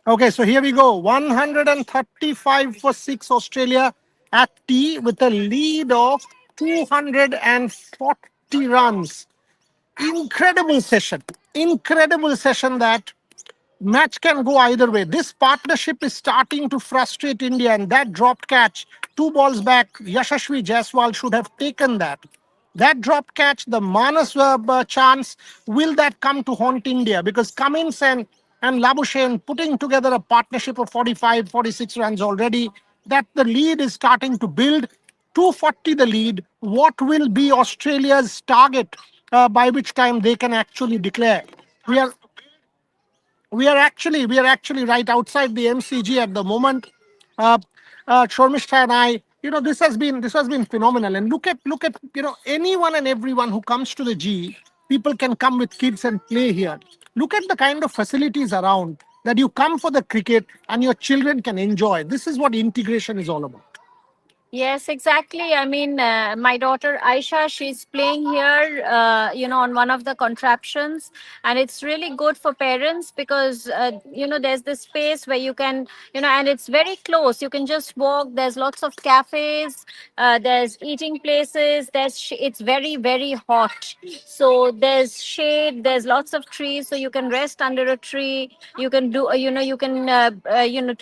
Okay, so here we go. 135 for 6 Australia at tea with a lead of 240 runs. Incredible session. Incredible session that match can go either way. This partnership is starting to frustrate India, and that dropped catch, 2 balls back, Yashasvi Jaiswal should have taken that. That drop catch, the Manas chance, will that come to haunt India? Because Cummins and Labuschagne putting together a partnership of 45, 46 runs already, that the lead is starting to build. 240 the lead. What will be Australia's target by which time they can actually declare? We are we are actually right outside the MCG at the moment. Uh, Sharmistha and I, this has been phenomenal. And look at anyone and everyone who comes to the G. People can come with kids and play here. Look at the kind of facilities around that you come for the cricket and your children can enjoy. This is what integration is all about. Yes, exactly. I mean, my daughter Aisha, she's playing here, on one of the contraptions, and it's really good for parents because, there's this space where you can, and it's very close. You can just walk. There's lots of cafes, there's eating places. It's very, very hot. So there's shade, there's lots of trees, so you can rest under a tree. You can do,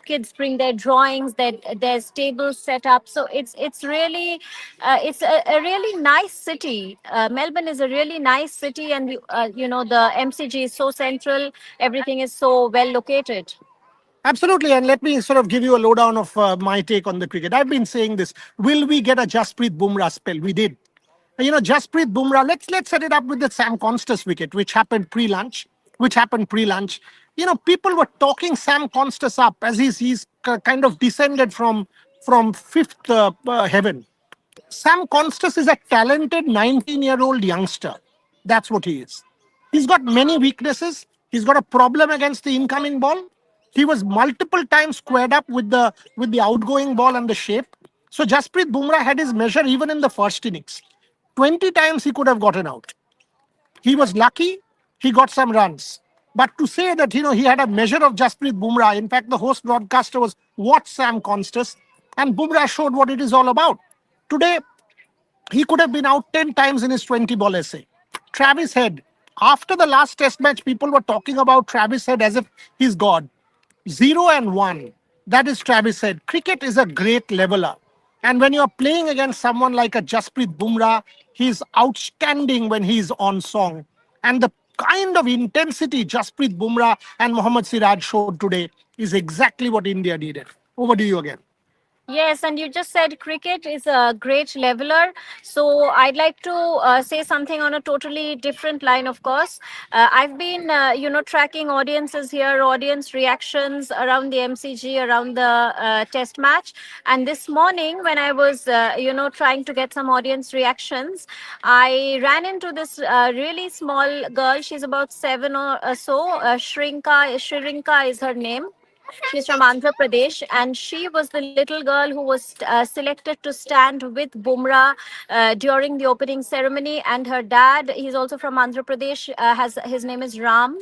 kids bring their drawings, there's tables set up. So it's really, it's a really nice city. Melbourne is a really nice city, and the MCG is so central. Everything is so well located. Absolutely, and let me sort of give you a lowdown of my take on the cricket. I've been saying this: will we get a Jasprit Bumrah spell? We did. Jasprit Bumrah. Let's set it up with the Sam Constas wicket, which happened pre-lunch. People were talking Sam Constas up as he's kind of descended from fifth heaven. Sam Constas is a talented 19-year-old youngster. That's what he is. He's got many weaknesses. He's got a problem against the incoming ball. He was multiple times squared up with the outgoing ball and the shape. So Jasprit Bumrah had his measure even in the first innings. 20 times he could have gotten out. He was lucky. He got some runs. But to say that he had a measure of Jasprit Bumrah, in fact, the host broadcaster was watch Sam Constas, and Bumrah showed what it is all about. Today, he could have been out 10 times in his 20 ball essay. Travis Head, after the last test match, people were talking about Travis Head as if he's God. 0 and 1. That is Travis Head. Cricket is a great leveler. And when you're playing against someone like a Jasprit Bumrah, he's outstanding when he's on song. And the kind of intensity Jasprit Bumrah and Mohammad Siraj showed today is exactly what India needed. Over to you again. Yes, and you just said cricket is a great leveler. So I'd like to say something on a totally different line, of course. I've been, tracking audiences here, audience reactions around the MCG, around the test match. And this morning, when I was, trying to get some audience reactions, I ran into this really small girl. She's about 7 or so. Shrinka is her name. She's from Andhra Pradesh, and she was the little girl who was selected to stand with Bumrah during the opening ceremony. And her dad, he's also from Andhra Pradesh, has his name is Ram,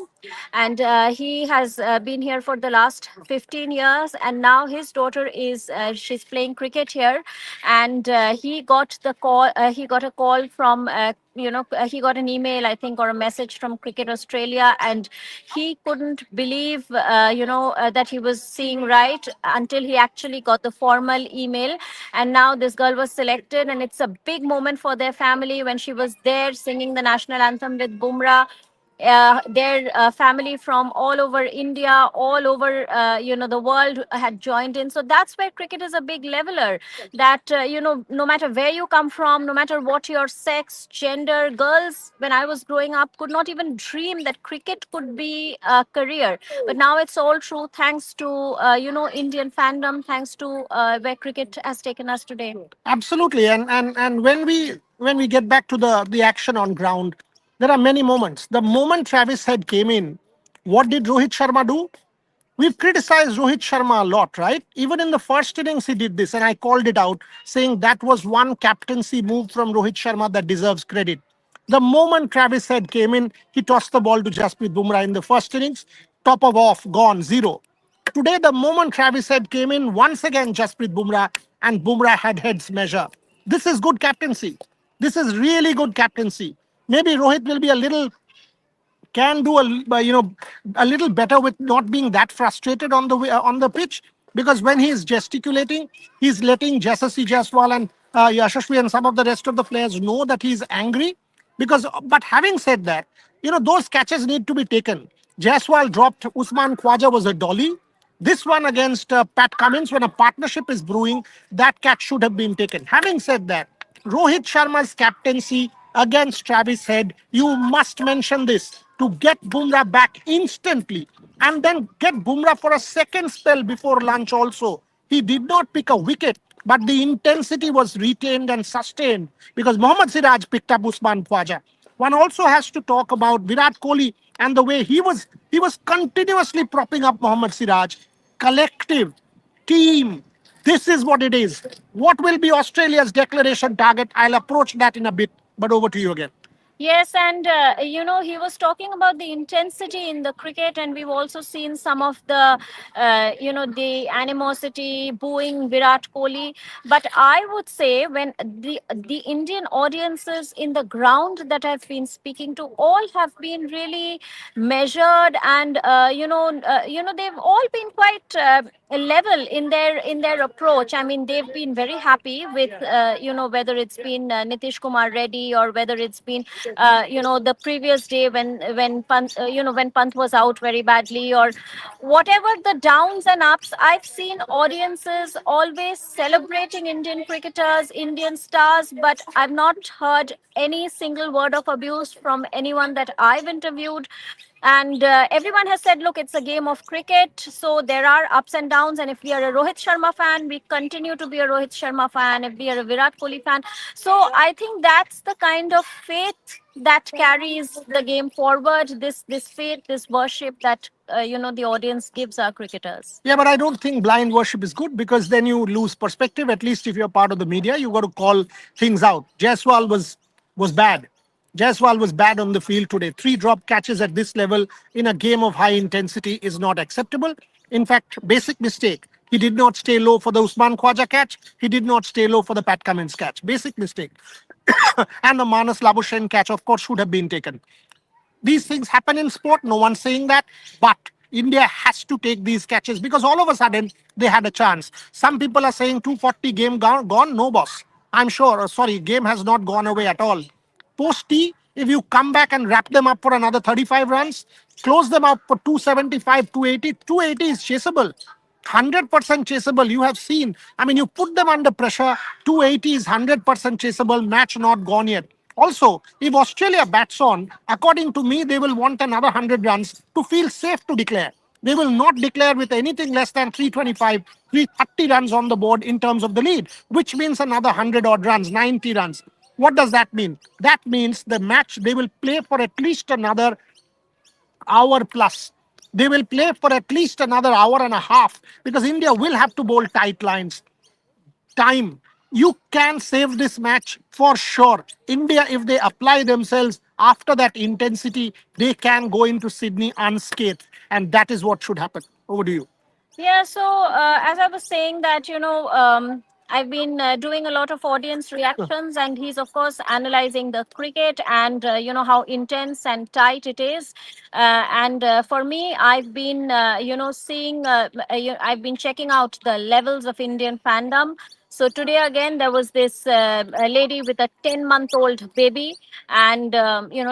and he has been here for the last 15 years. And now his daughter is she's playing cricket here, and he got the call. He got a call from. He got an email, I think, or a message from Cricket Australia, and he couldn't believe, that he was seeing right until he actually got the formal email. And now this girl was selected, and it's a big moment for their family when she was there singing the national anthem with Bumrah. Their family from all over India, all over the world had joined in. So that's where cricket is a big leveler. That no matter where you come from, no matter what your sex, gender, girls when I was growing up could not even dream that cricket could be a career. But now it's all true thanks to Indian fandom, thanks to where cricket has taken us today. Absolutely, and when we get back to the action on ground, there are many moments. The moment Travis Head came in, what did Rohit Sharma do? We've criticized Rohit Sharma a lot, right? Even in the first innings, he did this, and I called it out, saying that was one captaincy move from Rohit Sharma that deserves credit. The moment Travis Head came in, he tossed the ball to Jasprit Bumrah in the first innings. top of off, gone, zero. Today, the moment Travis Head came in, once again Jasprit Bumrah, and Bumrah had heads measure. This is good captaincy. This is really good captaincy. Maybe Rohit will be a little can do a little better with not being that frustrated on the pitch, because when he is gesticulating, he's letting Jasasi Jaiswal and Yashasvi and some of the rest of the players know that he's angry. Because, but having said that, those catches need to be taken. Jaiswal dropped Usman Khwaja was a dolly. This one against Pat Cummins, when a partnership is brewing, that catch should have been taken. Having said that, Rohit Sharma's captaincy against Travis Head, you must mention this to get Bumrah back instantly and then get Bumrah for a second spell before lunch also. He did not pick a wicket, but the intensity was retained and sustained because Mohammad Siraj picked up Usman Khwaja. One also has to talk about Virat Kohli and the way he was continuously propping up Mohammad Siraj. Collective, team. This is what it is. What will be Australia's declaration target? I'll approach that in a bit, but over to you again. Yes, and he was talking about the intensity in the cricket, and we've also seen some of the, the animosity, booing Virat Kohli. But I would say when the Indian audiences in the ground that I've been speaking to, all have been really measured, and they've all been quite level in their approach. I mean, they've been very happy with whether it's been Nitish Kumar Reddy, or whether it's been the previous day when Pant was out very badly, or whatever the downs and ups. I've seen audiences always celebrating Indian cricketers, Indian stars, but I've not heard any single word of abuse from anyone that I've interviewed. And everyone has said, look, it's a game of cricket, so there are ups and downs. And if we are a Rohit Sharma fan, we continue to be a Rohit Sharma fan. If we are a Virat Kohli fan, so I think that's the kind of faith that carries the game forward. This faith, this worship that the audience gives our cricketers. Yeah, but I don't think blind worship is good because then you lose perspective. At least if you're part of the media, you got to call things out. Jaiswal was bad. Jaiswal was bad on the field today. Three drop catches at this level in a game of high intensity is not acceptable. In fact, basic mistake. He did not stay low for the Usman Khwaja catch. He did not stay low for the Pat Cummins catch. Basic mistake. And the Manas Labuschagne catch, of course, should have been taken. These things happen in sport. No one's saying that. But India has to take these catches because all of a sudden they had a chance. Some people are saying 240 game gone. No, boss. I'm sure. Sorry, game has not gone away at all. Post T, if you come back and wrap them up for another 35 runs, close them up for 275, 280. 280 is chaseable. 100% chaseable. You have seen. I mean, you put them under pressure. 280 is 100% chaseable. Match not gone yet. Also, if Australia bats on, according to me, they will want another 100 runs to feel safe to declare. They will not declare with anything less than 325, 330 runs on the board in terms of the lead, which means another 100 odd runs, 90 runs. What does that mean? That means the match, they will play for at least another hour plus. They will play for at least another hour and a half because India will have to bowl tight lines. Time. You can save this match for sure. India, if they apply themselves after that intensity, they can go into Sydney unscathed. And that is what should happen. Over to you. Yeah, so as I was saying that, I've been doing a lot of audience reactions, and he's, of course, analyzing the cricket and, how intense and tight it is. And for me, I've been, seeing, I've been checking out the levels of Indian fandom. So today again, there was this a lady with a 10-month-old baby, and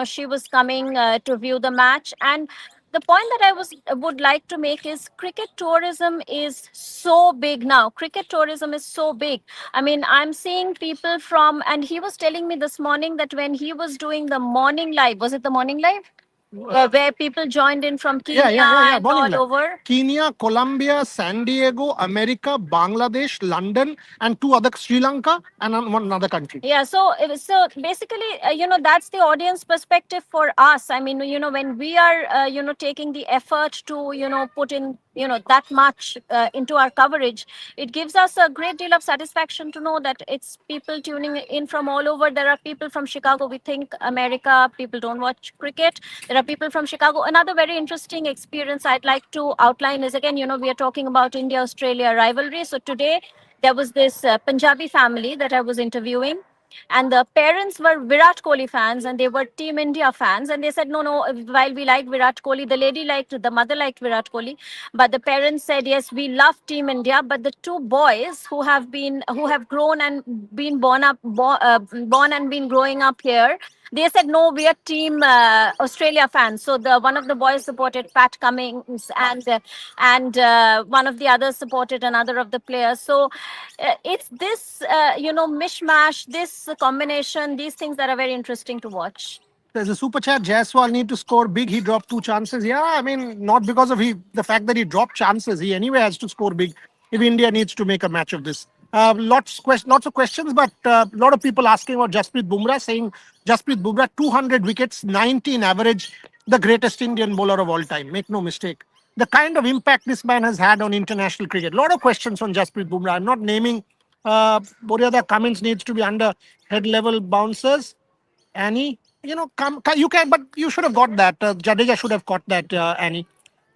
she was coming to view the match. And the point that I would like to make is cricket tourism is so big now. Cricket tourism is so big. I mean, I'm seeing people from, and he was telling me this morning that when he was doing the morning live, was it the morning live? Where people joined in from Kenya and all over. Kenya, Colombia, San Diego, America, Bangladesh, London, and two other Sri Lanka and one another country. Yeah, so basically, that's the audience perspective for us. I mean, when we are, taking the effort to, put in, that much into our coverage, it gives us a great deal of satisfaction to know that it's people tuning in from all over. There are people from Chicago. We think America, people don't watch cricket. There are are people from Chicago. Another very interesting experience I'd like to outline is, again, we are talking about India-Australia rivalry. So today there was this Punjabi family that I was interviewing, and the parents were Virat Kohli fans and they were Team India fans. And they said, no, no, while we like Virat Kohli, the mother liked Virat Kohli, but the parents said, yes, we love Team India. But the two boys who have grown and been born and been growing up here, they said, no, we are Team Australia fans. So the one of the boys supported Pat Cummins, and one of the others supported another of the players. So it's this mishmash, this combination, these things that are very interesting to watch. There's a super chat. Jaiswal need to score big. He dropped two chances. Yeah, I mean, not because of the fact that he dropped chances. He anyway has to score big if India needs to make a match of this. Lots of questions, but a lot of people asking about Jasprit Bumrah, saying Jasprit Bumrah 200 wickets, 19 average, the greatest Indian bowler of all time. Make no mistake. The kind of impact this man has had on international cricket. A lot of questions on Jasprit Bumrah. I'm not naming. Boria, comments needs to be under head level bouncers. Annie, you can, but you should have got that. Jadeja should have caught that, Annie.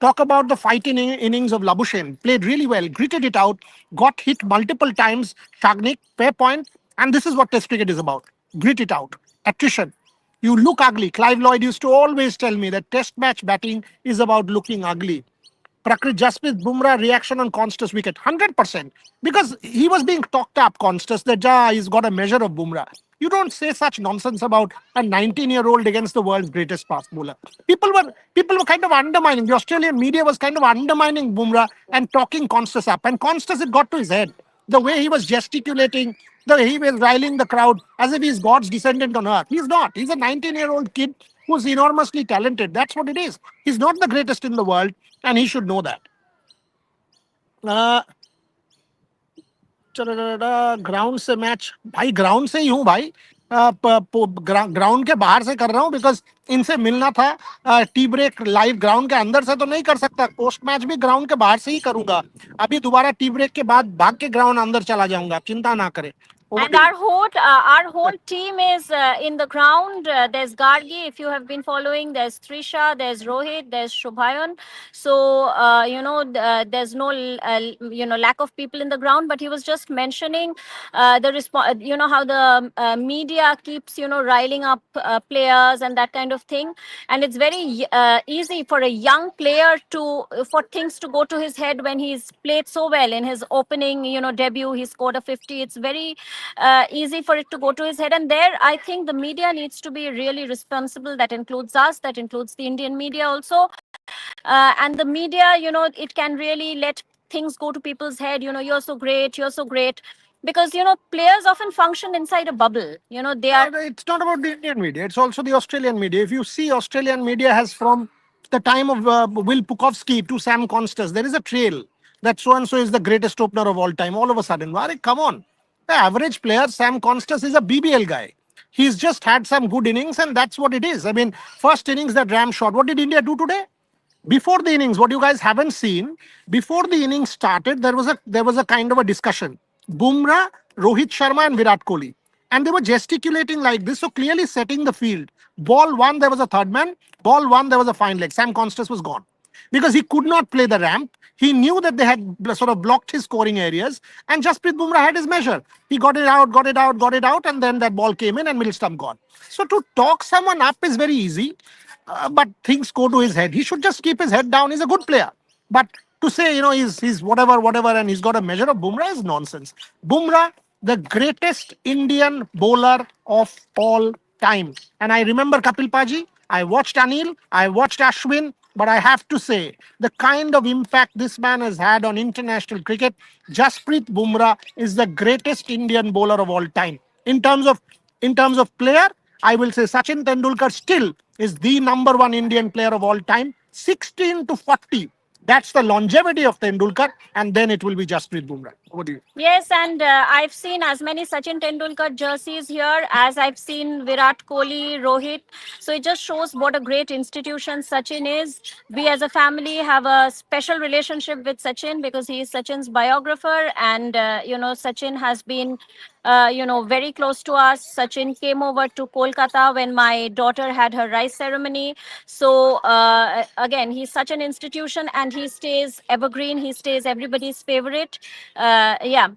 Talk about the fighting innings of Labuschagne. Played really well, gritted it out, got hit multiple times. Shagnik, fair point. And this is what Test cricket is about: grit it out, attrition. You look ugly. Clive Lloyd used to always tell me that Test match batting is about looking ugly. Prakrit Jasprit Bumrah reaction on Constas wicket, 100%. Because he was being talked up, Constas, that he's got a measure of Bumrah. You don't say such nonsense about a 19-year-old against the world's greatest fast bowler. People were kind of undermining. The Australian media was kind of undermining Bumrah and talking Constas up. And Constas, it got to his head. The way he was gesticulating, the way he was riling the crowd as if he's God's descendant on earth. He's not. He's a 19-year-old kid who's enormously talented. That's what it is. He's not the greatest in the world, and he should know that. Ground से match भाई ground से ही हूँ भाई ground के बाहर से कर रहा हूँ बिकॉज इनसे मिलना था टी ब्रेक लाइव ग्राउंड के अंदर से तो नहीं कर सकता पोस्ट मैच भी ग्राउंड के बाहर से ही करूंगा अभी दोबारा टी ब्रेक के बाद भाग के ग्राउंड अंदर चला जाऊंगा चिंता ना करें. And our whole team is in the ground. There's Gargi, if you have been following. There's Trisha. There's Rohit. There's Shubhayan. So there's no lack of people in the ground. But he was just mentioning the response. You know how the media keeps riling up players and that kind of thing. And it's very easy for a young player for things to go to his head when he's played so well in his opening debut. He scored a 50. It's very easy for it to go to his head. And there, I think the media needs to be really responsible. That includes us, that includes the Indian media also. And the media, it can really let things go to people's head. You're so great, you're so great. Because, players often function inside a bubble. They are. It's not about the Indian media, it's also the Australian media. If you see, Australian media has from the time of Will Pukovsky to Sam Constas, there is a trail that so and so is the greatest opener of all time. All of a sudden, Wari, come on. The average player, Sam Constas, is a BBL guy. He's just had some good innings, and that's what it is. I mean, first innings that Ram shot. What did India do today? Before the innings, what you guys haven't seen, before the innings started, there was a kind of a discussion. Bumrah, Rohit Sharma, and Virat Kohli. And they were gesticulating like this, so clearly setting the field. Ball one, there was a third man. Ball one, there was a fine leg. Sam Constas was gone because he could not play the ramp. He knew that they had sort of blocked his scoring areas, and Jasprit Bumrah had his measure. He got it out, got it out, got it out, and then that ball came in and middle stump gone. So to talk someone up is very easy, but things go to his head. He should just keep his head down. He's a good player. But to say, he's whatever, and he's got a measure of Bumrah is nonsense. Bumrah, the greatest Indian bowler of all time. And I remember Kapil Paji, I watched Anil, I watched Ashwin, but I have to say, the kind of impact this man has had on international cricket, Jasprit Bumrah is the greatest Indian bowler of all time. In terms of player, I will say Sachin Tendulkar still is the number one Indian player of all time. 16 to 40. That's the longevity of Tendulkar, and then it will be Jasprit Bumrah. What do you? Yes, and I've seen as many Sachin Tendulkar jerseys here as I've seen Virat Kohli, Rohit. So it just shows what a great institution Sachin is. We as a family have a special relationship with Sachin because he is Sachin's biographer, and Sachin has been very close to us. Sachin came over to Kolkata when my daughter had her rice ceremony. So again, he's such an institution, and he stays evergreen. He stays everybody's favorite. Yeah.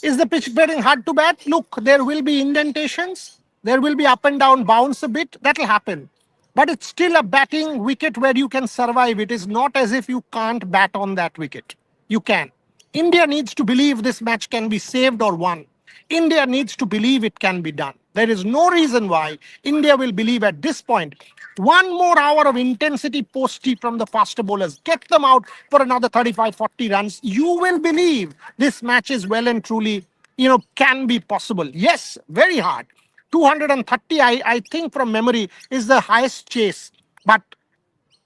Is the pitch getting hard to bat? Look, there will be indentations. There will be up and down bounce a bit. That'll happen. But it's still a batting wicket where you can survive. It is not as if you can't bat on that wicket. You can. India needs to believe this match can be saved or won. India needs to believe it can be done. There is no reason why India will believe at this point. One more hour of intensity post tea from the faster bowlers. Get them out for another 35, 40 runs. You will believe this match is well and truly, can be possible. Yes, very hard. 230, I think from memory, is the highest chase. But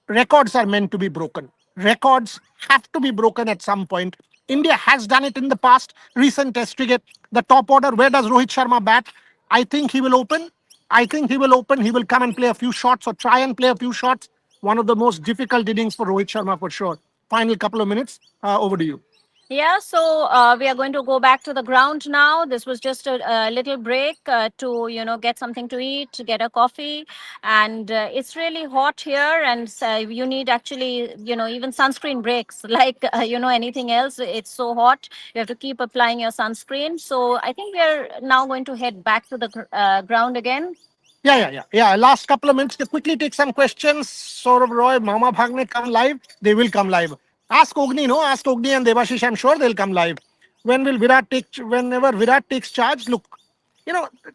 records are meant to be broken. Records have to be broken at some point. India has done it in the past. Recent Test cricket, the top order. Where does Rohit Sharma bat? I think he will open. I think he will open. He will come and play a few shots or try and play a few shots. One of the most difficult innings for Rohit Sharma for sure. Final couple of minutes. Over to you. Yeah, so we are going to go back to the ground now. This was just a little break to, get something to eat, get a coffee. And it's really hot here. And you need actually, even sunscreen breaks, like, anything else. It's so hot. You have to keep applying your sunscreen. So I think we are now going to head back to the ground again. Yeah. Last couple of minutes to quickly take some questions. Saurav Roy, Mama Bhagne come live. They will come live. Ask Ogni, no? Ask Ogni and Devashish. I'm sure they'll come live. When will Virat take? Whenever Virat takes charge, look,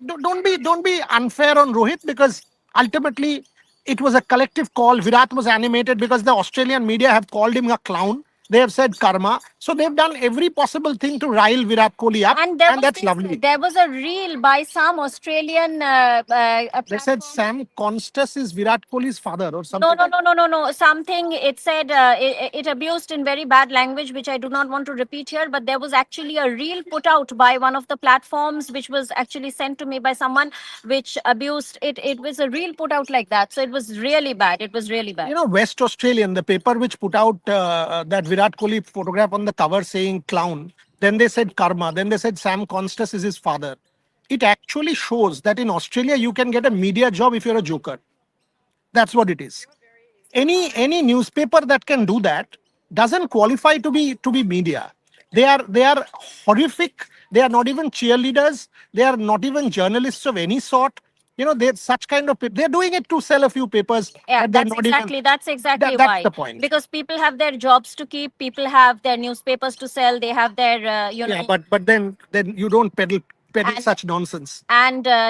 don't be unfair on Rohit, because ultimately it was a collective call. Virat was animated because the Australian media have called him a clown. They have said karma. So they've done every possible thing to rile Virat Kohli up, And there and was that's lovely. there was a reel by some Australian. They said Sam Constas is Virat Kohli's father or No, something. no, no, no, no, no. Something it said, it abused in very bad language, which I do not want to repeat here. But there was actually a reel put out by one of the platforms, which was actually sent to me by someone, which abused it. It was a reel put out like that. So it was really bad. It was really bad. West Australian, the paper which put out that Virat Kohli photograph on the cover saying clown, then they said karma, then they said Sam Constas is his father. It actually shows that in Australia you can get a media job if you're a joker. That's what it is. Any newspaper that can do that doesn't qualify to be media. They are horrific. They are not even cheerleaders. They are not even journalists of any sort. They're such kind of they're doing it to sell a few papers. Yeah, And they're that's not even exactly that's exactly that's why. the point. Because people have their jobs to keep, people have their newspapers to sell, they have their Yeah, but then you don't peddle and such nonsense.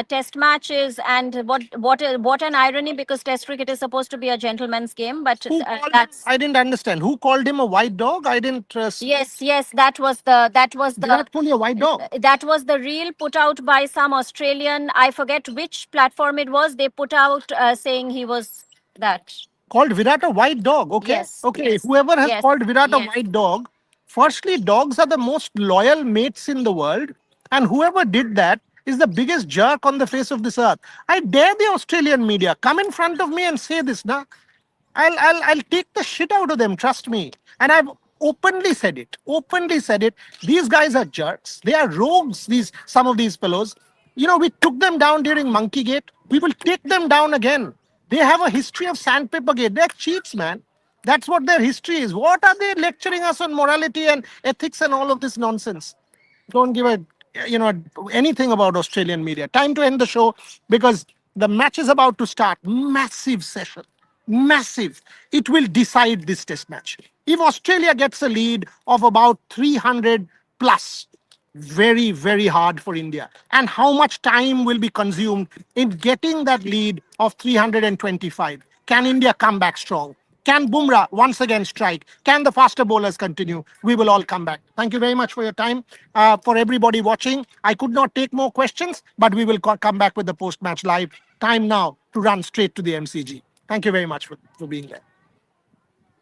test matches, and what an irony, because test cricket is supposed to be a gentleman's game, but Who called him? that's I didn't understand. Who called him a white dog? I didn't. yes, that was the Virat Kohli a white dog. that was the reel put out by some Australian, I forget which platform it was. They put out saying he was that. Called Virat a white dog. Okay. Yes, Okay. yes, Whoever has yes, called Virat a yes. white dog, firstly, dogs are the most loyal mates in the world. And whoever did that is the biggest jerk on the face of this earth. I dare the Australian media come in front of me and say this now. I'll take the shit out of them. Trust me. And I've openly said it. Openly said it. These guys are jerks. They are rogues. Some of these fellows. We took them down during Monkey Gate. We will take them down again. They have a history of Sandpaper Gate. They're cheats, man. That's what their history is. What are they lecturing us on morality and ethics and all of this nonsense? Don't give a anything about Australian media. Time to end the show because the match is about to start. Massive session. Massive. It will decide this test match. If Australia gets a lead of about 300 plus, very, very hard for India. And how much time will be consumed in getting that lead of 325? Can India come back strong? Can Bumrah once again strike? Can the faster bowlers continue? We will all come back. Thank you very much for your time. For everybody watching, I could not take more questions, but we will come back with the post-match live. Time now to run straight to the MCG. Thank you very much for being there.